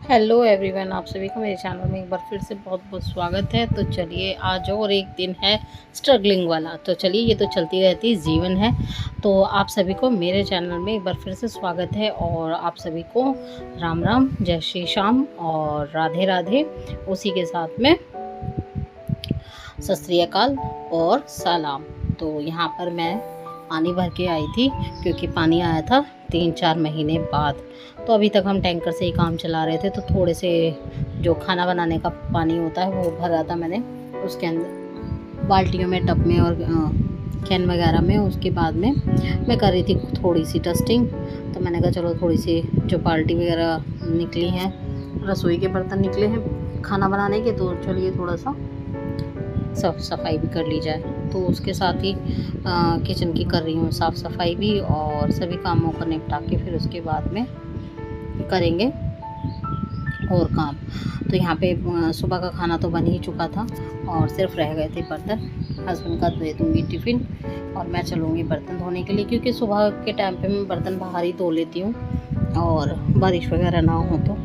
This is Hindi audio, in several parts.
हेलो एवरीवन, आप सभी का मेरे चैनल में एक बार फिर से बहुत बहुत स्वागत है। तो चलिए आज और एक दिन है स्ट्रगलिंग वाला। तो चलिए, ये तो चलती रहती जीवन है। तो आप सभी को मेरे चैनल में एक बार फिर से स्वागत है और आप सभी को राम राम, जय श्री श्याम और राधे राधे। उसी के साथ में सत श्री अकाल और सलाम। तो यहाँ पर मैं पानी भर के आई थी क्योंकि पानी आया था 3-4 महीने बाद। तो अभी तक हम टैंकर से ही काम चला रहे थे, तो थोड़े से जो खाना बनाने का पानी होता है वो भरा था मैंने उसके अंदर बाल्टियों में, टब में और कैन वगैरह में। उसके बाद में मैं कर रही थी थोड़ी सी डस्टिंग। तो मैंने कहा चलो थोड़ी सी जो बाल्टी वगैरह निकली हैं, रसोई के बर्तन निकले हैं खाना बनाने के, तो चलिए थोड़ा सा साफ सफाई भी कर ली जाए। तो उसके साथ ही किचन की कर रही हूँ साफ़ सफाई भी, और सभी कामों को निपटा के फिर उसके बाद में करेंगे और काम। तो यहाँ पे सुबह का खाना तो बन ही चुका था और सिर्फ रह गए थे बर्तन। हस्बैंड का दे दूँगी टिफ़िन और मैं चलूँगी बर्तन धोने के लिए, क्योंकि सुबह के टाइम पे मैं बर्तन बाहर ही धो लेती हूँ और बारिश वगैरह ना हो। तो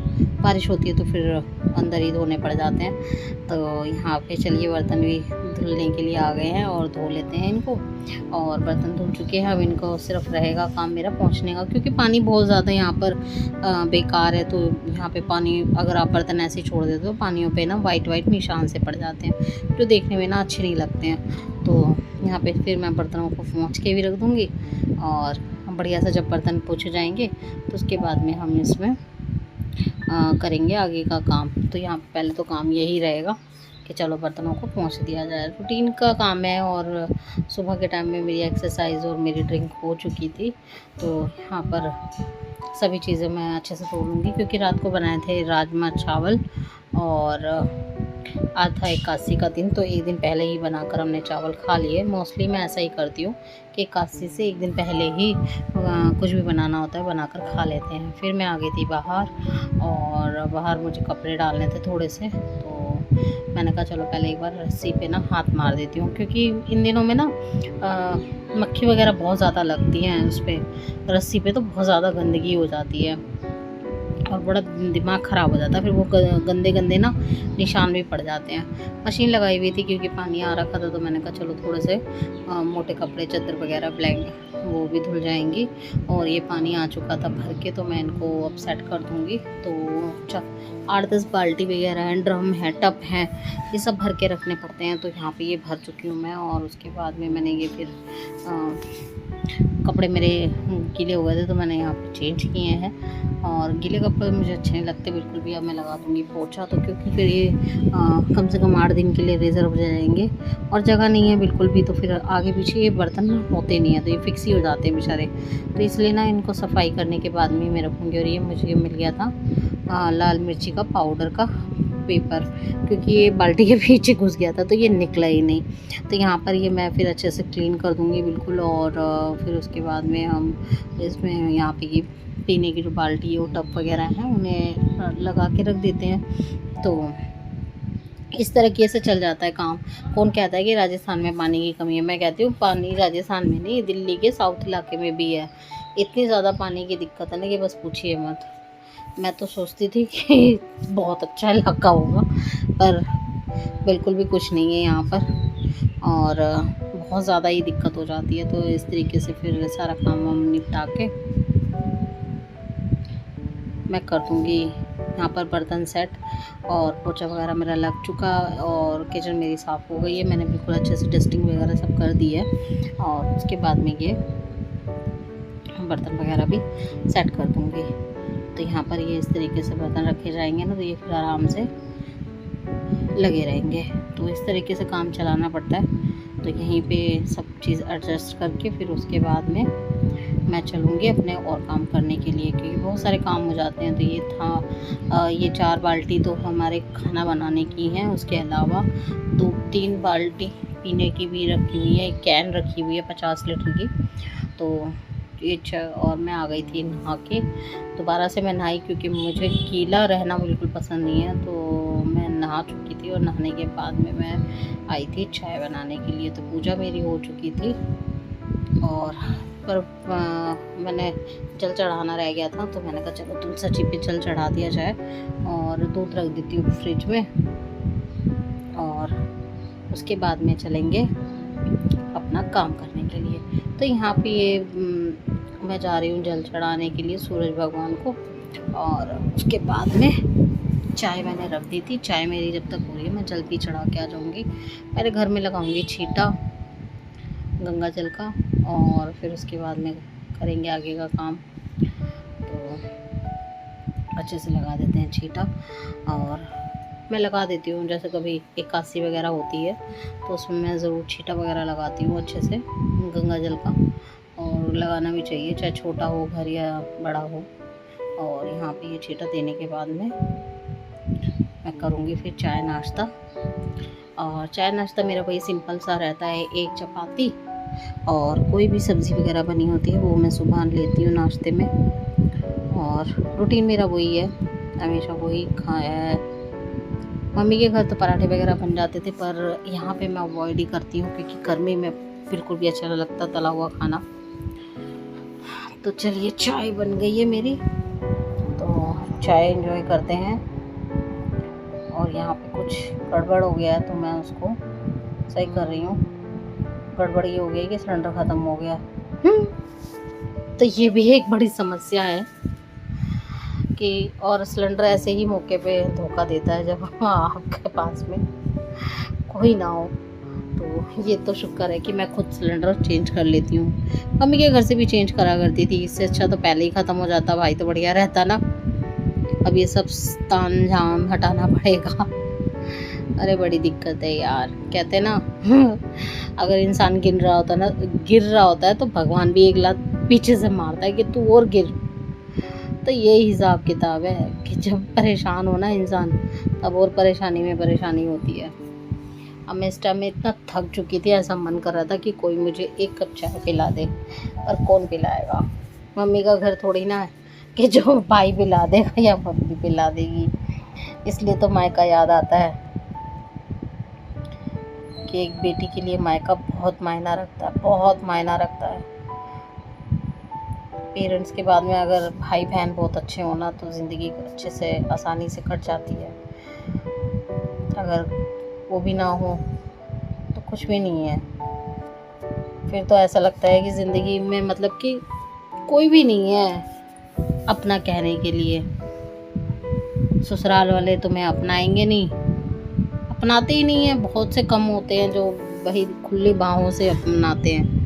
बारिश होती है तो फिर अंदर ही धोने पड़ जाते हैं। तो यहाँ पे चलिए बर्तन भी धुलने के लिए आ गए हैं और धो लेते हैं इनको। और बर्तन धुल चुके हैं, अब इनको सिर्फ रहेगा काम मेरा पहुँचने का, क्योंकि पानी बहुत ज़्यादा यहाँ पर बेकार है। तो यहाँ पे पानी अगर आप बर्तन ऐसे ही छोड़ देते हो, पानियों पे ना वाइट निशान से पड़ जाते हैं जो देखने में ना अच्छे नहीं लगते हैं। तो यहाँ पे फिर मैं बर्तनों को पहुँच के भी रख दूँगी और बढ़िया से जब बर्तन पोंछे जाएंगे तो उसके बाद में हम इसमें करेंगे आगे का काम। तो यहाँ पहले तो काम यही रहेगा कि चलो बर्तनों को पहुँच दिया जाए। रूटीन का काम है और सुबह के टाइम में मेरी एक्सरसाइज और मेरी ड्रिंक हो चुकी थी। तो यहाँ पर सभी चीज़ें मैं अच्छे से धो लूँगी, क्योंकि रात को बनाए थे राजमा चावल और आज था 81 का दिन। तो एक दिन पहले ही बनाकर हमने चावल खा लिए। मोस्टली मैं ऐसा ही करती हूँ कि 81 से एक दिन पहले ही कुछ भी बनाना होता है बनाकर खा लेते हैं। फिर मैं आ गई थी बाहर, और बाहर मुझे कपड़े डालने थे थोड़े से। तो मैंने कहा चलो पहले एक बार रस्सी पे ना हाथ मार देती हूँ, क्योंकि इन दिनों में ना मक्खी वगैरह बहुत ज़्यादा लगती हैं उस पर, रस्सी पे तो बहुत ज़्यादा गंदगी हो जाती है और बड़ा दिमाग ख़राब हो जाता है। फिर वो गंदे गंदे ना निशान भी पड़ जाते हैं। मशीन लगाई हुई थी क्योंकि पानी आ रखा था, तो मैंने कहा चलो थोड़े से मोटे कपड़े, चादर वगैरह, ब्लैंकेट वो भी धुल जाएंगी। और ये पानी आ चुका था भर के, तो मैं इनको अब सेट कर दूँगी। तो 8-10 बाल्टी वगैरह हैं, ड्रम है, टब है, ये सब भर के रखने पड़ते हैं। तो यहाँ पे ये भर चुकी हूँ मैं। और उसके बाद में मैंने ये फिर कपड़े मेरे गीले हो गए थे तो मैंने यहाँ पे चेंज किए हैं। और गीले कपड़े मुझे अच्छे नहीं लगते बिल्कुल भी। अब मैं लगा दूँगी पोछा, तो क्योंकि फिर ये कम से कम 8 दिन के लिए रिजर्व हो जाएंगे और जगह नहीं है बिल्कुल भी, तो फिर आगे पीछे ये बर्तन होते नहीं हैं, तो ये फिक्स ही हो जाते हैं बेचारे। तो इसलिए ना इनको सफाई करने के बाद में मैं रखूँगी। और ये मुझे मिल गया था लाल मिर्ची का पाउडर का पेपर, क्योंकि ये बाल्टी के पीछे घुस गया था तो ये निकला ही नहीं। तो यहाँ पर ये मैं फिर अच्छे से क्लीन कर दूँगी बिल्कुल। और फिर उसके बाद में हम इसमें यहाँ पे ये पीने की जो बाल्टी और टब वगैरह हैं उन्हें लगा के रख देते हैं। तो इस तरीके से चल जाता है काम। कौन कहता है कि राजस्थान में पानी की कमी है? मैं कहती हूँ पानी राजस्थान में नहीं, दिल्ली के साउथ इलाके में भी है। इतनी ज़्यादा पानी की दिक्कत है ना कि बस पूछिए मत। मैं तो सोचती थी कि बहुत अच्छा इलाका होगा, पर बिल्कुल भी कुछ नहीं है यहाँ पर और बहुत ज़्यादा ही दिक्कत हो जाती है। तो इस तरीके से फिर सारा काम हम निपटा के मैं कर दूँगी यहाँ पर बर्तन सेट। और पोछा वगैरह मेरा लग चुका और किचन मेरी साफ़ हो गई है। मैंने बिल्कुल अच्छे से डस्टिंग वगैरह सब कर दी है। और उसके बाद में ये बर्तन वगैरह भी सेट कर दूँगी। तो यहाँ पर ये इस तरीके से बर्तन रखे जाएंगे ना, तो ये फिर आराम से लगे रहेंगे। तो इस तरीके से काम चलाना पड़ता है। तो यहीं पे सब चीज़ एडजस्ट करके फिर उसके बाद में मैं चलूँगी अपने और काम करने के लिए, क्योंकि बहुत सारे काम हो जाते हैं। तो ये था ये 4 बाल्टी तो हमारे खाना बनाने की हैं। उसके अलावा 2-3 बाल्टी पीने की भी रखी हुई है, एक कैन रखी हुई है 50 लीटर की। तो ये और मैं आ गई थी नहा के। दोबारा से मैं नहाई क्योंकि मुझे गीला रहना बिल्कुल पसंद नहीं है। तो मैं नहा चुकी थी और नहाने के बाद में मैं आई थी चाय बनाने के लिए। तो पूजा मेरी हो चुकी थी और पर मैंने जल चढ़ाना रह गया था, तो मैंने कहा चलो तुलसी पे जल चढ़ा दिया जाए। और दूध रख देती हूँ फ्रिज में, और उसके बाद में चलेंगे अपना काम करने के लिए। तो यहाँ पे ये मैं जा रही हूँ जल चढ़ाने के लिए सूरज भगवान को। और उसके बाद में चाय मैंने रख दी थी, चाय मेरी जब तक हो रही है मैं जल्दी चढ़ा के आ जाऊँगी। पहले घर में लगाऊंगी छींटा गंगा जल का, और फिर उसके बाद में करेंगे आगे का काम। तो अच्छे से लगा देते हैं छींटा, और मैं लगा देती हूँ, जैसे कभी एकादशी वगैरह होती है तो उसमें मैं ज़रूर छींटा वगैरह लगाती हूँ अच्छे से गंगा जल का। और लगाना भी चाहिए, चाहे छोटा हो घर या बड़ा हो। और यहाँ पे ये छींटा देने के बाद में मैं करूँगी फिर चाय नाश्ता। और चाय नाश्ता मेरा वही सिंपल सा रहता है, एक चपाती और कोई भी सब्ज़ी वगैरह बनी होती है वो मैं सुबह लेती हूँ नाश्ते में। और रूटीन मेरा वही है, हमेशा वही खाया है। मम्मी के घर तो पराठे वगैरह बन जाते थे, पर यहाँ पे मैं अवॉइड ही करती हूँ, क्योंकि गर्मी में बिल्कुल भी अच्छा नहीं लगता तला हुआ खाना। तो चलिए चाय बन गई है मेरी, तो चाय एंजॉय करते हैं। और यहाँ पे कुछ गड़बड़ हो गया है तो मैं उसको सही कर रही हूँ। गड़बड़ ये हो गई कि सिलेंडर ख़त्म हो गया। तो ये भी एक बड़ी समस्या है कि, और सिलेंडर ऐसे ही मौके पे धोखा देता है जब आपके पास में कोई ना हो। तो ये तो शुक्र है कि मैं खुद सिलेंडर चेंज कर लेती हूँ। मम्मी के घर से भी चेंज करा करती थी, इससे अच्छा तो पहले ही ख़त्म हो जाता भाई, तो बढ़िया रहता ना। अब ये सब ताम झाम हटाना पड़ेगा। अरे बड़ी दिक्कत है यार, कहते ना अगर इंसान गिर रहा होता है तो भगवान भी एक लात पीछे से मारता है कि तू और गिर। तो ये हिसाब किताब है कि जब परेशान हो ना इंसान, तब और परेशानी में परेशानी होती है। अब मैं इस टाइम में इतना थक चुकी थी, ऐसा मन कर रहा था कि कोई मुझे एक कप चाय पिला दे, पर कौन पिलाएगा। मम्मी का घर थोड़ी ना है कि जो भाई पिला देगा या मम्मी पिला देगी। इसलिए तो मायका याद आता है कि एक बेटी के लिए मायका बहुत मायना रखता है, बहुत मायना रखता है। पेरेंट्स के बाद में अगर भाई बहन बहुत अच्छे होना तो ज़िंदगी अच्छे से आसानी से कट जाती है। अगर वो भी ना हो तो कुछ भी नहीं है। फिर तो ऐसा लगता है कि ज़िंदगी में मतलब कि कोई भी नहीं है अपना कहने के लिए। ससुराल वाले तुम्हें अपनाएंगे नहीं, अपनाते ही नहीं है। बहुत से कम होते हैं जो वही खुली बाहों से अपनाते हैं।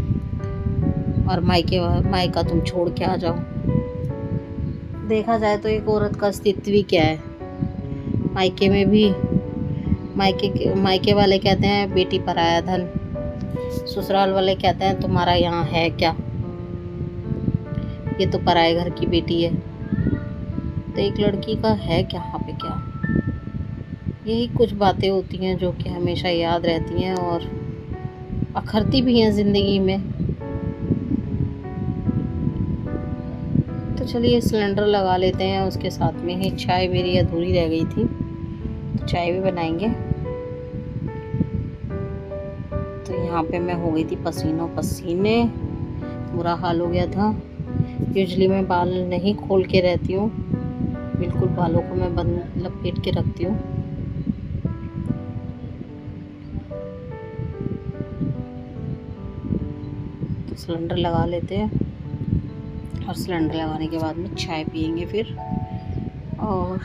और मायका तुम छोड़ के आ जाओ। देखा जाए तो एक औरत का अस्तित्व ही क्या है। मायके में भी मायके वाले कहते हैं बेटी पराया धन, ससुराल वाले कहते हैं तुम्हारा यहाँ है क्या, ये तो पराए घर की बेटी है। तो एक लड़की का है क्या यहाँ पे क्या। यही कुछ बातें होती हैं जो कि हमेशा याद रहती हैं और अखरती भी हैं ज़िंदगी में। तो चलिए सिलेंडर लगा लेते हैं, उसके साथ में ही चाय मेरी अधूरी रह गई थी, तो चाय भी बनाएंगे। तो यहाँ पे मैं हो गई थी पसीनों पसीने, बुरा हाल हो गया था। यूजुअली मैं बाल नहीं खोल के रहती हूँ, बिल्कुल बालों को मैं बंद लपेट के रखती हूँ। तो सिलेंडर लगा लेते हैं, और सिलेंडर लगाने के बाद में चाय पियेंगे फिर। और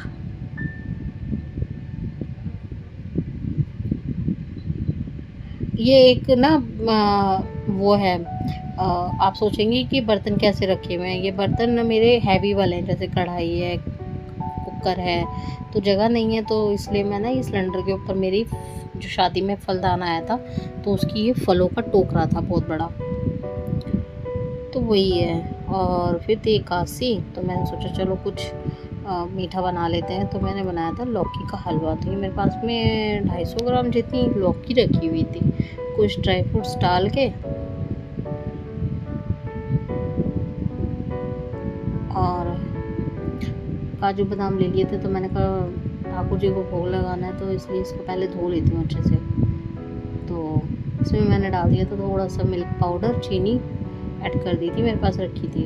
ये एक ना वो है, आप सोचेंगे कि बर्तन कैसे रखे हुए हैं। ये बर्तन ना मेरे हैवी वाले हैं, जैसे कढ़ाई है, कुकर है, तो जगह नहीं है, तो इसलिए मैं ना ये सिलेंडर के ऊपर मेरी जो शादी में फलदान आया था तो उसकी ये फलों का टोकरा था बहुत बड़ा, तो वही है। और फिर थी एकादशी, तो मैंने सोचा चलो कुछ मीठा बना लेते हैं। तो मैंने बनाया था लौकी का हलवा। तो ये मेरे पास में 250 ग्राम जितनी लौकी रखी हुई थी, कुछ ड्राई फ्रूट्स डाल के और काजू बादाम ले लिए थे। तो मैंने कहा ठाकुर जी को भोग लगाना है, तो इसलिए इसको पहले धो लेती हूँ अच्छे से। तो इसमें मैंने डाल दिया था थोड़ा सा मिल्क पाउडर, चीनी ऐड कर दी थी, मेरे पास रखी थी।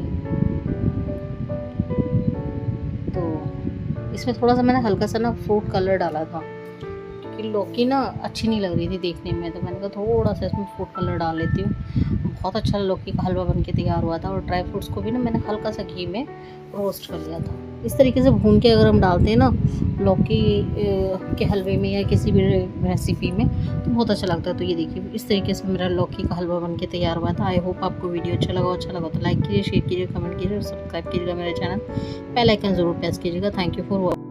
तो इसमें थोड़ा सा मैंने हल्का सा ना फ्रूट कलर डाला था, क्योंकि लौकी ना अच्छी नहीं लग रही थी देखने में, तो मैंने कहा थोड़ा सा इसमें फूड कलर डाल लेती हूँ। बहुत अच्छा लौकी का हलवा बन के तैयार हुआ था। और ड्राई फ्रूट्स को भी ना मैंने हल्का सा घी में रोस्ट कर लिया था। इस तरीके से भून के अगर हम डालते हैं ना लौकी के हलवे में या किसी भी रेसिपी में, तो बहुत अच्छा लगता है। तो ये देखिए इस तरीके से मेरा लौकी का हलवा बन के तैयार हुआ था। आई होप आपको वीडियो अच्छा लगा तो लाइक कीजिए, शेयर कीजिए, कमेंट कीजिए और सब्सक्राइब कीजिएगा मेरे चैनल। बेल आइकन ज़रूर प्रेस कीजिएगा। Thank you for watching.